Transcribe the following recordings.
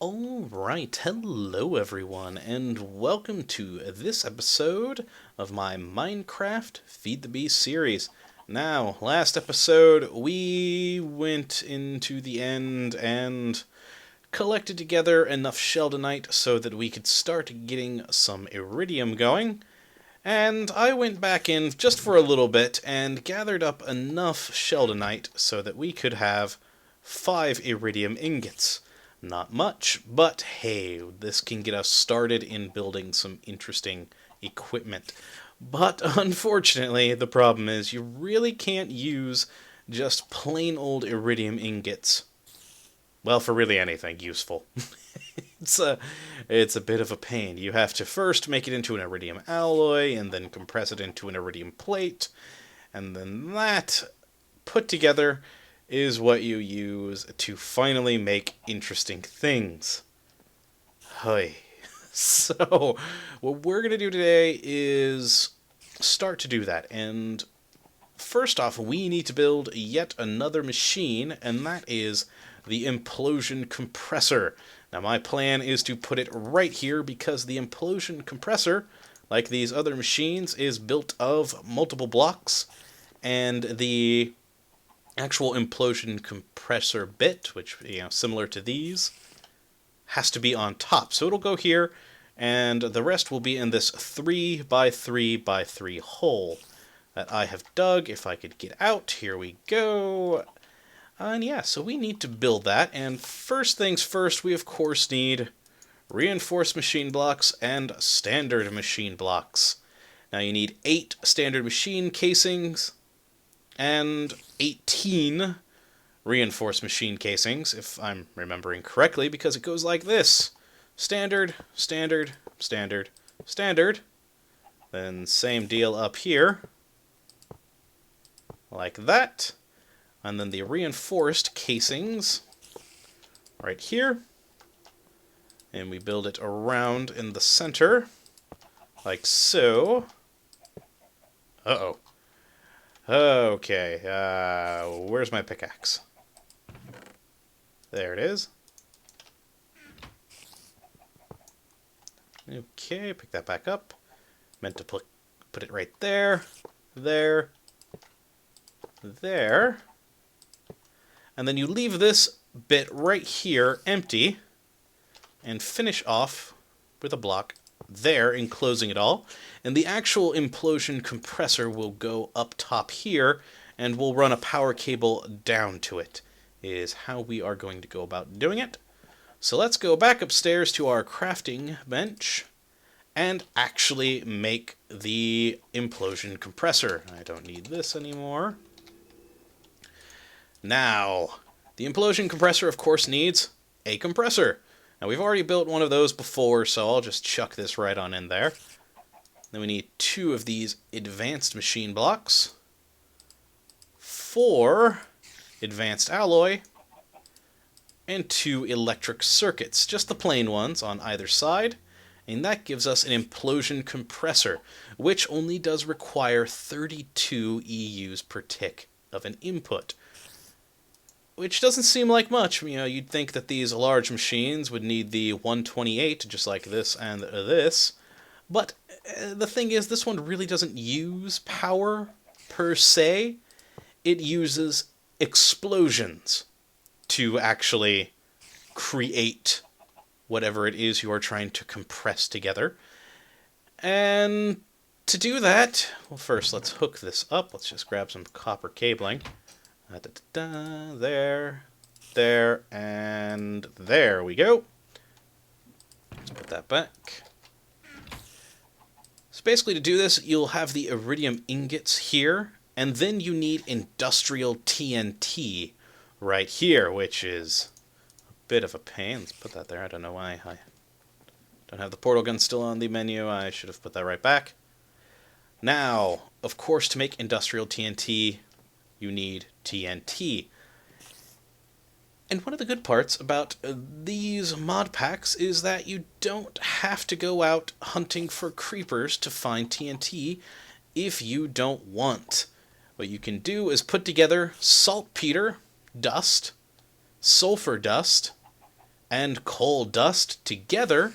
Alright, hello everyone, and welcome to this episode of my Minecraft Feed the Beast series. Now, last episode we went into the end and collected together enough sheldonite so that we could start getting some iridium going. And I went back in just for a little bit and gathered up enough sheldonite so that we could have 5 iridium ingots. Not much, but hey, this can get us started in building some interesting equipment. But unfortunately, the problem is you really can't use just plain old iridium ingots, well, for really anything useful. It's a bit of a pain. You have to first make it into an iridium alloy, and then compress it into an iridium plate, and then that put together is what you use to finally make interesting things. Hey. So, what we're going to do today is start to do that. And first off, we need to build yet another machine, and that is the Implosion Compressor. Now, my plan is to put it right here because the Implosion Compressor, like these other machines, is built of multiple blocks, and the actual implosion compressor bit, which, similar to these, has to be on top. So it'll go here, and the rest will be in this 3x3x3 hole that I have dug. If I could get out, here we go. And yeah, so we need to build that, and first things first, we of course need reinforced machine blocks and standard machine blocks. Now you need 8 standard machine casings and 18 reinforced machine casings, if I'm remembering correctly, because it goes like this. Standard, standard, standard, standard. Then same deal up here, like that. And then the reinforced casings right here. And we build it around in the center, like so. Uh-oh. Okay, where's my pickaxe? There it is. Okay, pick that back up. Meant to put it right there, there, there. And then you leave this bit right here empty and finish off with a block there, enclosing it all. And the actual implosion compressor will go up top here, and we'll run a power cable down to it, is how we are going to go about doing it. So let's go back upstairs to our crafting bench and actually make the implosion compressor. I don't need this anymore. Now, the implosion compressor, of course, needs a compressor. Now, we've already built one of those before, so I'll just chuck this right on in there. Then we need 2 of these advanced machine blocks, 4 advanced alloy, and 2 electric circuits, just the plain ones on either side. And that gives us an implosion compressor, which only does require 32 EUs per tick of an input, which doesn't seem like much. You'd think that these large machines would need the 128, just like this and this. But the thing is, this one really doesn't use power, per se. It uses explosions to actually create whatever it is you are trying to compress together. And to do that, well, first let's hook this up. Let's just grab some copper cabling. There, there, and there we go. Let's put that back. So basically to do this, you'll have the iridium ingots here, and then you need industrial TNT right here, which is a bit of a pain. Let's put that there. I don't know why I don't have the portal gun still on the menu. I should have put that right back. Now, of course, to make industrial TNT, you need TNT. And one of the good parts about these mod packs is that you don't have to go out hunting for creepers to find TNT if you don't want. What you can do is put together saltpeter dust, sulfur dust, and coal dust together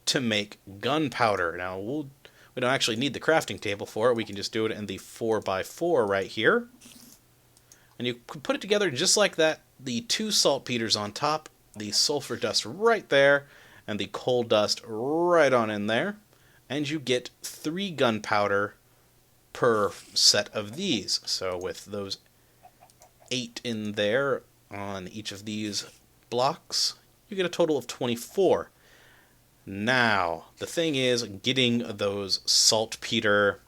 to make gunpowder. Now, we don't actually need the crafting table for it. We can just do it in the 4x4 right here. And you can put it together just like that. The 2 saltpeters on top, the sulfur dust right there, and the coal dust right on in there. And you get 3 gunpowder per set of these. So with those 8 in there on each of these blocks, you get a total of 24. Now, the thing is, getting those saltpeter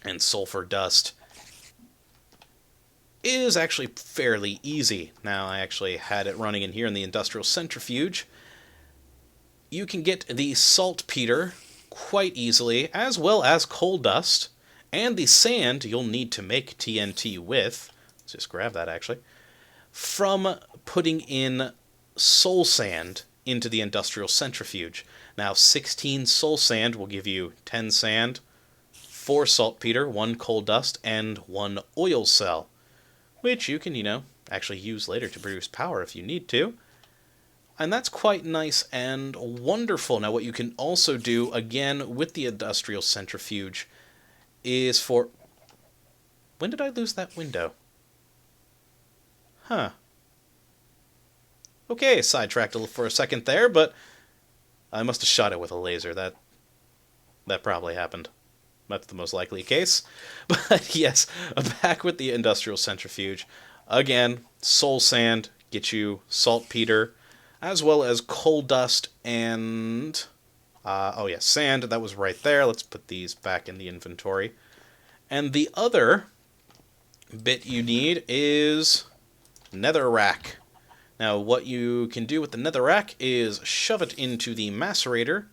and sulfur dust is actually fairly easy. Now, I actually had it running in here in the industrial centrifuge. You can get the saltpeter quite easily, as well as coal dust, and the sand you'll need to make TNT with. Let's just grab that, actually. From putting in soul sand into the industrial centrifuge. Now, 16 soul sand will give you 10 sand, 4 saltpeter, 1 coal dust, and 1 oil cell, which you can, actually use later to produce power if you need to. And that's quite nice and wonderful. Now, what you can also do, again, with the industrial centrifuge, is for... When did I lose that window? Huh. Okay, sidetracked a little for a second there, but I must have shot it with a laser. That probably happened. That's the most likely case. But yes, back with the industrial centrifuge. Again, soul sand gets you saltpeter, as well as coal dust and... sand. That was right there. Let's put these back in the inventory. And the other bit you need is netherrack. Now, what you can do with the netherrack is shove it into the macerator.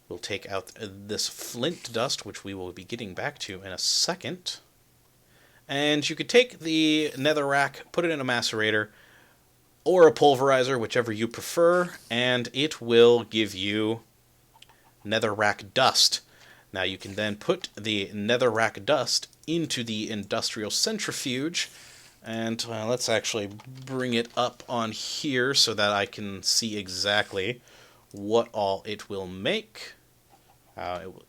We'll take out this flint dust, which we will be getting back to in a second. And you could take the netherrack, put it in a macerator, or a pulverizer, whichever you prefer, and it will give you netherrack dust. Now, you can then put the netherrack dust into the industrial centrifuge. And let's actually bring it up on here so that I can see exactly what all it will make.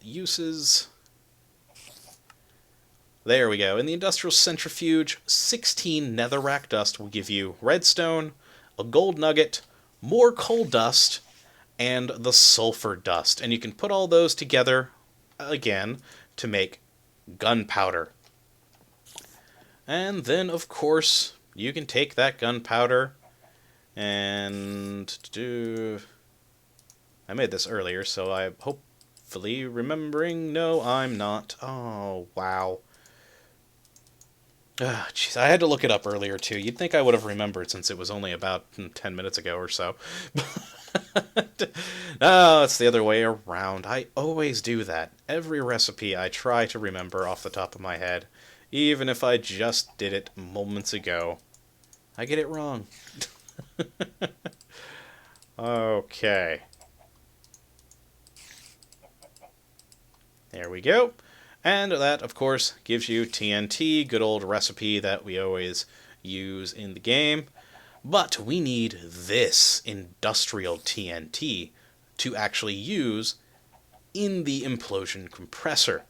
Uses. There we go. In the industrial centrifuge, 16 netherrack dust will give you redstone, a gold nugget, more coal dust, and the sulfur dust. And you can put all those together, again, to make gunpowder. And then, of course, you can take that gunpowder and do... I made this earlier, so I'm hopefully remembering. No, I'm not. Oh, wow. Jeez, I had to look it up earlier, too. You'd think I would have remembered since it was only about 10 minutes ago or so. No, it's the other way around. I always do that. Every recipe I try to remember off the top of my head. Even if I just did it moments ago. I get it wrong. Okay. There we go. And that, of course, gives you TNT, good old recipe that we always use in the game. But we need this industrial TNT to actually use in the Implosion Compressor.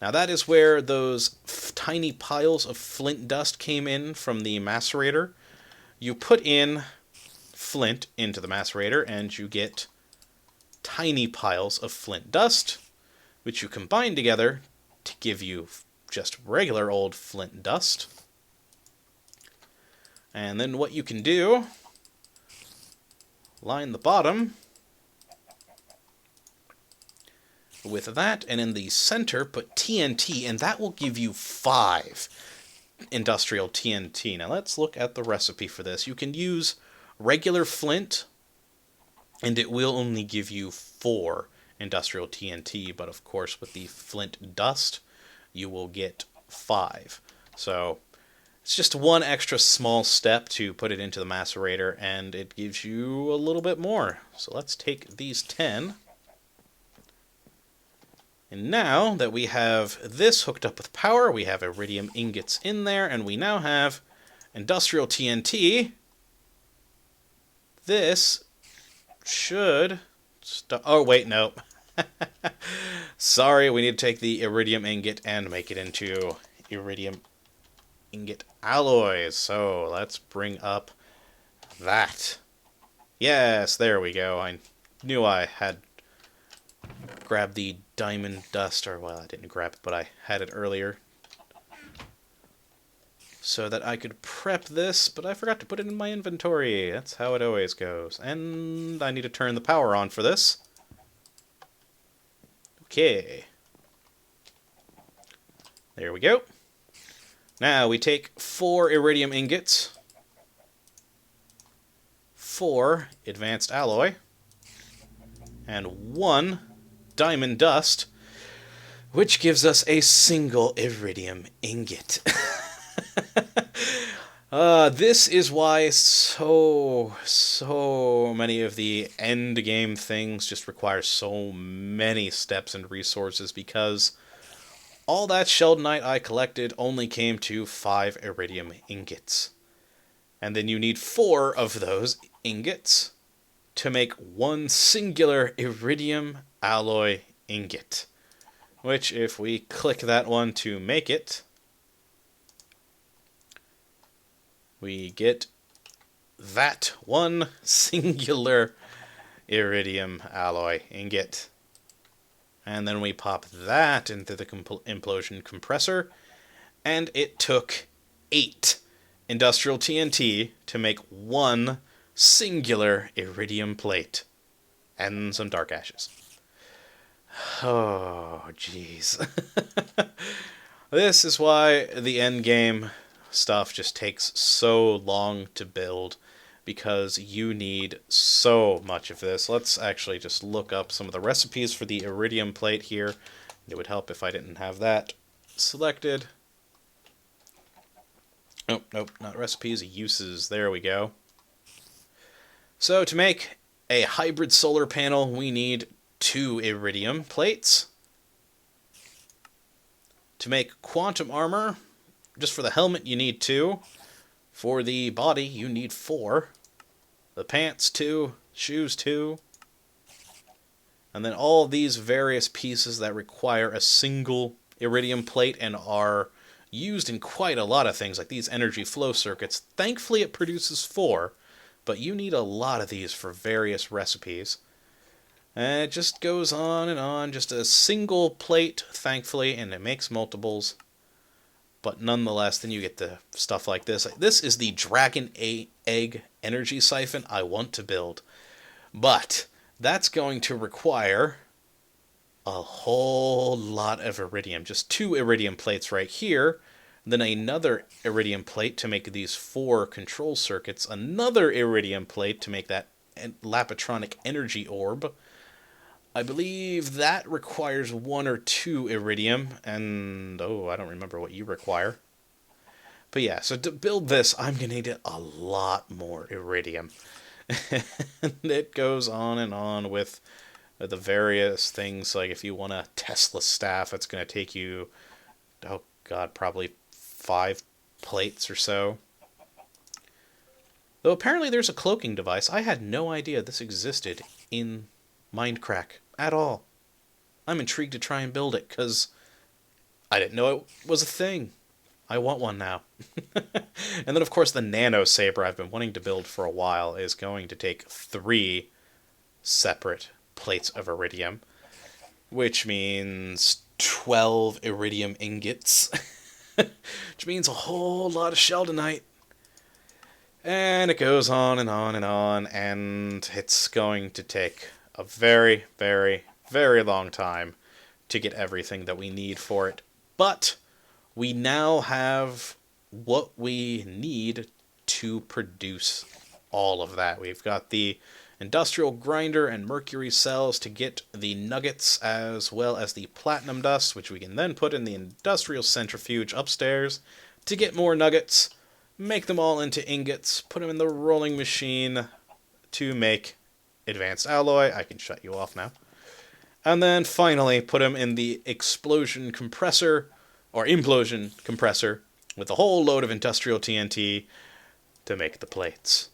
Now that is where those tiny piles of flint dust came in from the macerator. You put in flint into the macerator and you get tiny piles of flint dust, which you combine together to give you just regular old flint dust. And then what you can do, line the bottom with that, and in the center put TNT, and that will give you 5 industrial TNT. Now let's look at the recipe for this. You can use regular flint, and it will only give you 4 industrial TNT, but of course with the flint dust, you will get 5. So it's just one extra small step to put it into the macerator, and it gives you a little bit more. So let's take these 10. And now that we have this hooked up with power, we have iridium ingots in there, and we now have industrial TNT this should... Oh, wait, nope. Sorry, we need to take the iridium ingot and make it into iridium ingot alloys. So let's bring up that. Yes, there we go. I knew I had grabbed the diamond dust, or well, I didn't grab it, but I had it earlier, so that I could prep this, but I forgot to put it in my inventory. That's how it always goes. And I need to turn the power on for this. Okay. There we go. Now we take 4 iridium ingots, 4 advanced alloy, and 1 diamond dust, which gives us a single iridium ingot. This is why so many of the end game things just require so many steps and resources, because all that sheldonite I collected only came to 5 iridium ingots. And then you need 4 of those ingots to make 1 singular iridium alloy ingot. Which, if we click that one to make it, we get that 1 singular iridium alloy ingot. And then we pop that into the Implosion Compressor, and it took 8 industrial TNT to make 1 singular iridium plate. And some dark ashes. Oh, jeez. This is why the end game stuff just takes so long to build, because you need so much of this. Let's actually just look up some of the recipes for the iridium plate here. It would help if I didn't have that selected. Oh, nope, not recipes, uses. There we go. So to make a hybrid solar panel, we need 2 iridium plates. To make quantum armor, just for the helmet you need 2. For the body you need 4. The pants 2, shoes 2. And then all these various pieces that require a single iridium plate and are used in quite a lot of things, like these energy flow circuits. Thankfully it produces 4, but you need a lot of these for various recipes. And it just goes on, just a single plate, thankfully, and it makes multiples. But nonetheless, then you get the stuff like this. This is the Dragon Egg Energy Siphon I want to build. But that's going to require a whole lot of iridium. Just 2 iridium plates right here. Then another iridium plate to make these 4 control circuits. Another iridium plate to make that Lapatronic energy orb. I believe that requires 1 or 2 iridium, and oh, I don't remember what you require. But yeah, so to build this, I'm going to need a lot more iridium. And it goes on with the various things, like if you want a Tesla staff, it's going to take you, oh god, probably 5 plates or so. Though apparently there's a cloaking device. I had no idea this existed in Mindcrack at all. I'm intrigued to try and build it, because I didn't know it was a thing. I want one now. And then, of course, the Nano Saber I've been wanting to build for a while is going to take 3 separate plates of iridium, which means 12 iridium ingots, which means a whole lot of sheldonite. And it goes on, and it's going to take a very, very, very long time to get everything that we need for it. But we now have what we need to produce all of that. We've got the industrial grinder and mercury cells to get the nuggets, as well as the platinum dust, which we can then put in the industrial centrifuge upstairs to get more nuggets, make them all into ingots, put them in the rolling machine to make advanced alloy. I can shut you off now. And then finally put them in the explosion compressor, or implosion compressor, with a whole load of industrial TNT to make the plates.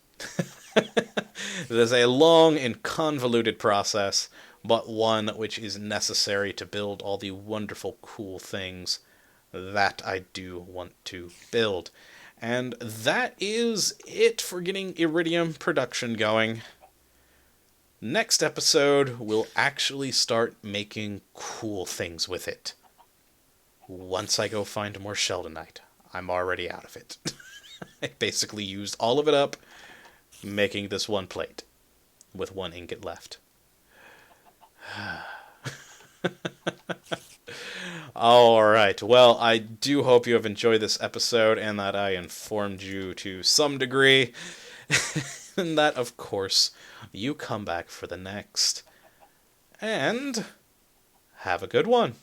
It is a long and convoluted process, but one which is necessary to build all the wonderful, cool things that I do want to build. And that is it for getting Iridium production going. Next episode, we'll actually start making cool things with it. Once I go find more Sheldonite. I'm already out of it. I basically used all of it up making this one plate with one ingot left. Alright, well, I do hope you have enjoyed this episode and that I informed you to some degree. And that, of course, you come back for the next. And have a good one.